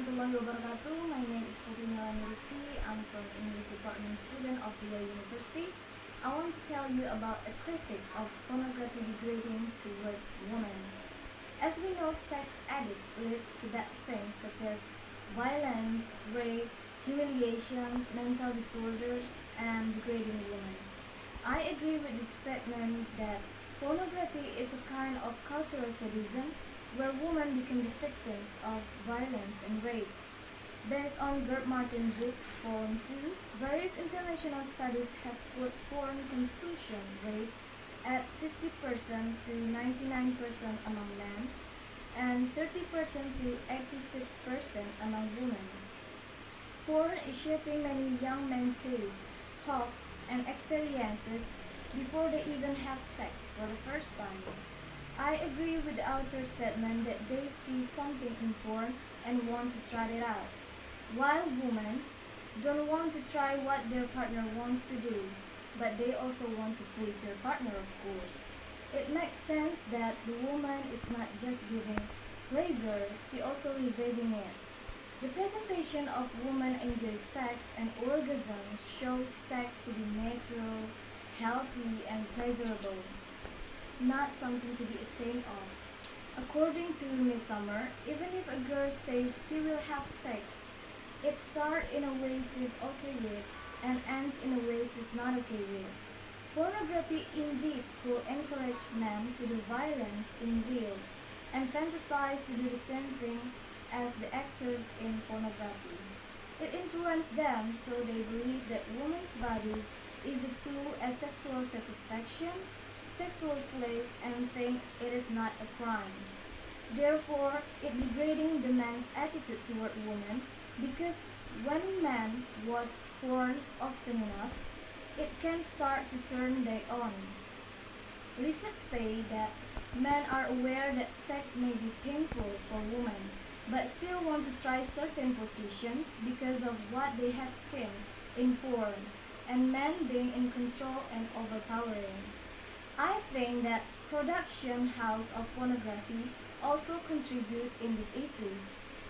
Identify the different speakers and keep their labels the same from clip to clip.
Speaker 1: warahmatullahi wabarakatuh. My name is Meilani Rizki. I'm from English department student of Riau University. I want to tell you about a critique of pornography degrading towards women. As we know, sex addict leads to bad things such as violence, rape, humiliation, mental disorders, and degrading women. I agree with the statement that pornography is a kind of cultural sadism where women become the victims of violence and rape. Based on Gerd Martin Book's Porn 2, various international studies have put porn consumption rates at 50% to 99% among men and 30% to 86% among women. Porn is shaping many young men's tastes, hopes, and experiences before they even have sex for the first time. I agree with the author's statement that they see something in porn and want to try it out, while women don't want to try what their partner wants to do, but they also want to please their partner, of course. It makes sense that the woman is not just giving pleasure, she also receiving it. The presentation of women enjoy sex and orgasm shows sex to be natural, healthy, and pleasurable, not something to be ashamed of. According to Miss Summer, even if a girl says she will have sex, it starts in a way she's okay with and ends in a way she's not okay with. Pornography indeed could encourage men to do violence in real and fantasize to do the same thing as the actors in pornography. It influenced them so they believe that women's bodies is a tool as sexual satisfaction, sexual slave, and think it is not a crime. Therefore, it degrading the man's attitude toward women because when men watch porn often enough, it can start to turn them on. Research say that men are aware that sex may be painful for women, but still want to try certain positions because of what they have seen in porn, and men being in control and overpowering. I think that production house of pornography also contribute in this issue.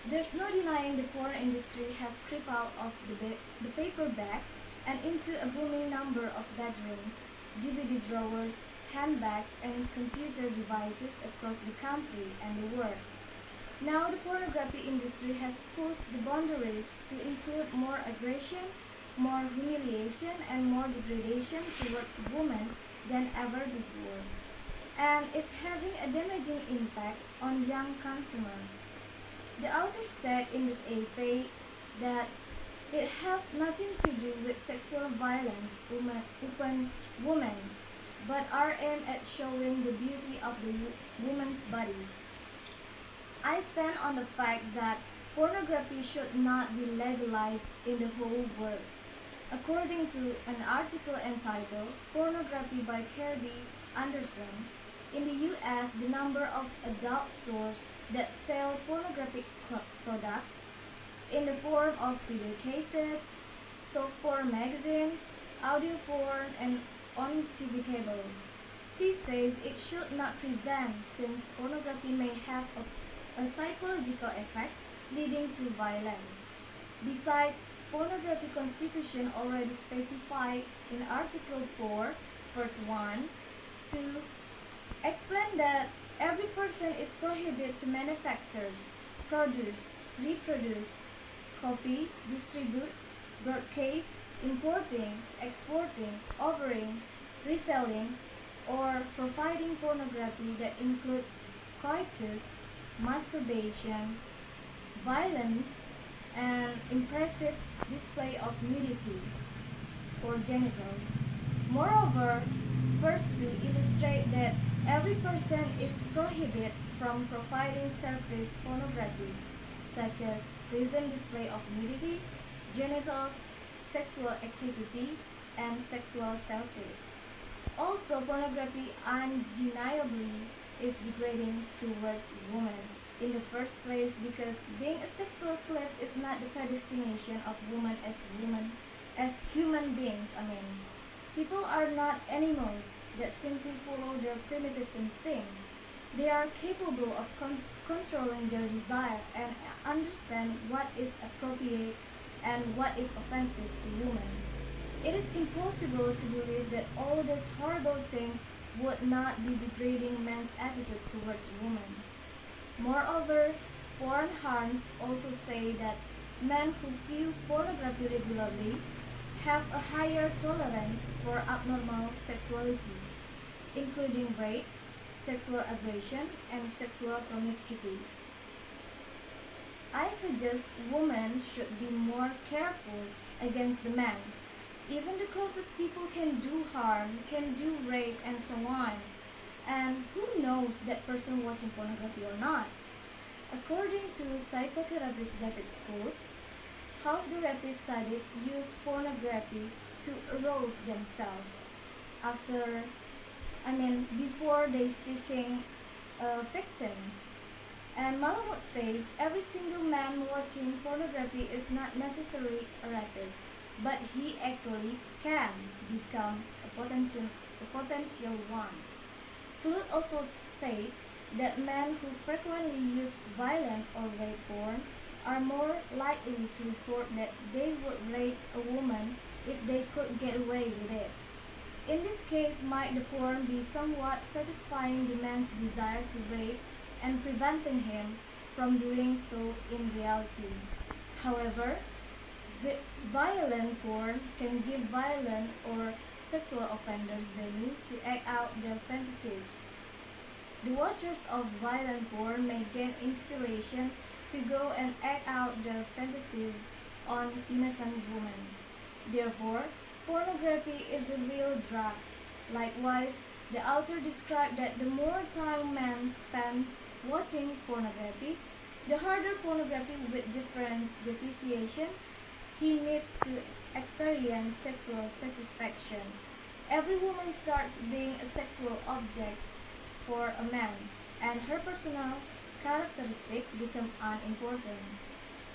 Speaker 1: There's no denying the porn industry has crept out of the paperback and into a booming number of bedrooms, DVD drawers, handbags, and computer devices across the country and the world. Now the pornography industry has pushed the boundaries to include more aggression, more humiliation, and more degradation toward women than ever before, and it's having a damaging impact on young consumers. The author said in this essay that it has nothing to do with sexual violence upon women, but are aimed at showing the beauty of the women's bodies. I stand on the fact that pornography should not be legalized in the whole world. According to an article entitled Pornography by Kirby Anderson, in the US, the number of adult stores that sell pornographic products in the form of video cassettes, soft porn magazines, audio porn, and on TV cable. She says it should not present since pornography may have a psychological effect leading to violence. Besides, pornography constitution already specified in Article 4, verse 1, to explain that every person is prohibited to manufacture, produce, reproduce, copy, distribute, broadcast, importing, exporting, offering, reselling, or providing pornography that includes coitus, masturbation, violence, and impressive display of nudity or genitals. Moreover, verse 2 illustrate that every person is prohibited from providing surface pornography, such as present display of nudity, genitals, sexual activity, and sexual selfies. Also, pornography undeniably is degrading towards women in the first place because being a sexual slave is not the predestination of women as human beings. People are not animals that simply follow their primitive instinct. They are capable of controlling their desire and understand what is appropriate and what is offensive to women. It is impossible to believe that all these horrible things would not be degrading men's attitude towards women. Moreover, porn harms also say that men who view pornography regularly have a higher tolerance for abnormal sexuality, including rape, sexual aggression, and sexual promiscuity. I suggest women should be more careful against the men. Even the closest people can do harm, can do rape, and so on. And who knows that person watching pornography or not? According to psychotherapist David Schultz, half the rapists studied use pornography to arouse themselves after, before they seeking victims. And Malamud says every single man watching pornography is not necessarily a rapist, but he actually can become a potential one. Flood also states that men who frequently use violent or rape porn are more likely to report that they would rape a woman if they could get away with it. In this case, might the porn be somewhat satisfying the man's desire to rape and preventing him from doing so in reality. However, the violent porn can give violent or sexual offenders venues to act out their fantasies. The watchers of violent porn may gain inspiration to go and act out their fantasies on innocent women. Therefore, pornography is a real drug. Likewise, the author described that the more time man spends watching pornography, the harder pornography with different differentiation he needs to experience sexual satisfaction. Every woman starts being a sexual object for a man, and her personal characteristics become unimportant.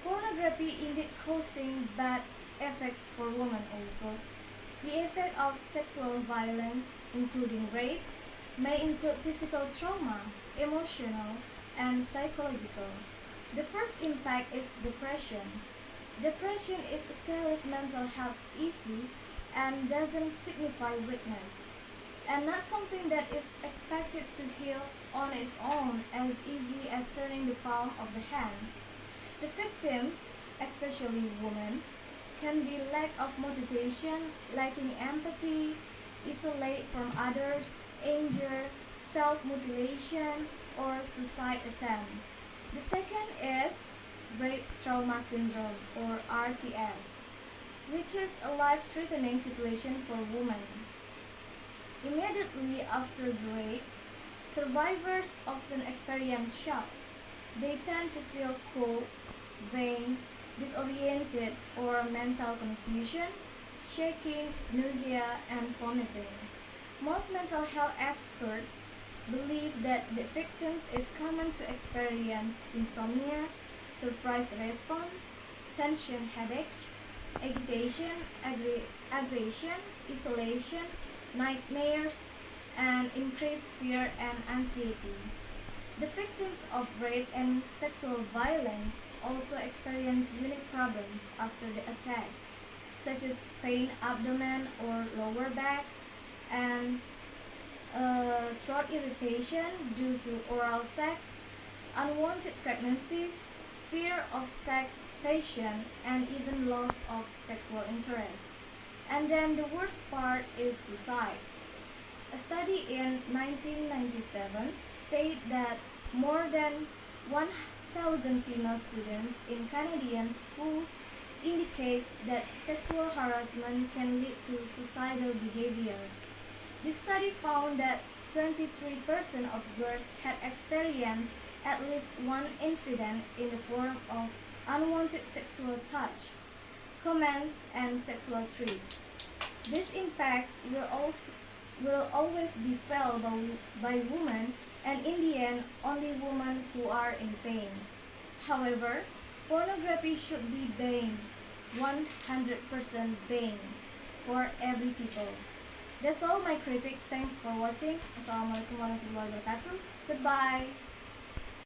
Speaker 1: Pornography indeed causing bad effects for women also. The effect of sexual violence, including rape, may include physical trauma, emotional, and psychological. The first impact is depression. Depression is a serious mental health issue and doesn't signify weakness, and not something that is expected to heal on its own as easy as turning the palm of the hand. The victims, especially women, can be lack of motivation, lacking empathy, isolate from others, anger, self-mutilation, or suicide attempt. The second is rape trauma syndrome or RTS, which is a life-threatening situation for women. Immediately after the rape, survivors often experience shock. They tend to feel cold, vain, disoriented, or mental confusion, shaking, nausea, and vomiting. Most mental health experts believe that the victims is common to experience insomnia, surprise response, tension headache, agitation, aggression, isolation, nightmares, and increased fear and anxiety. The victims of rape and sexual violence also experience unique problems after the attacks, such as pain abdomen or lower back, and throat irritation due to oral sex, unwanted pregnancies, fear of sex passion, and even loss of sexual interest. And then the worst part is suicide. A study in 1997 stated that more than 1,000 female students in Canadian schools indicates that sexual harassment can lead to suicidal behavior. The study found that 23% of girls had experienced at least one incident in the form of unwanted sexual touch, comments, and sexual treats. These impacts will always be felt by women, and in the end, only women who are in pain. However, pornography should be banned, 100% banned, for every people. That's all my critic. Thanks for watching. Assalamualaikum warahmatullahi wabarakatuh. Goodbye.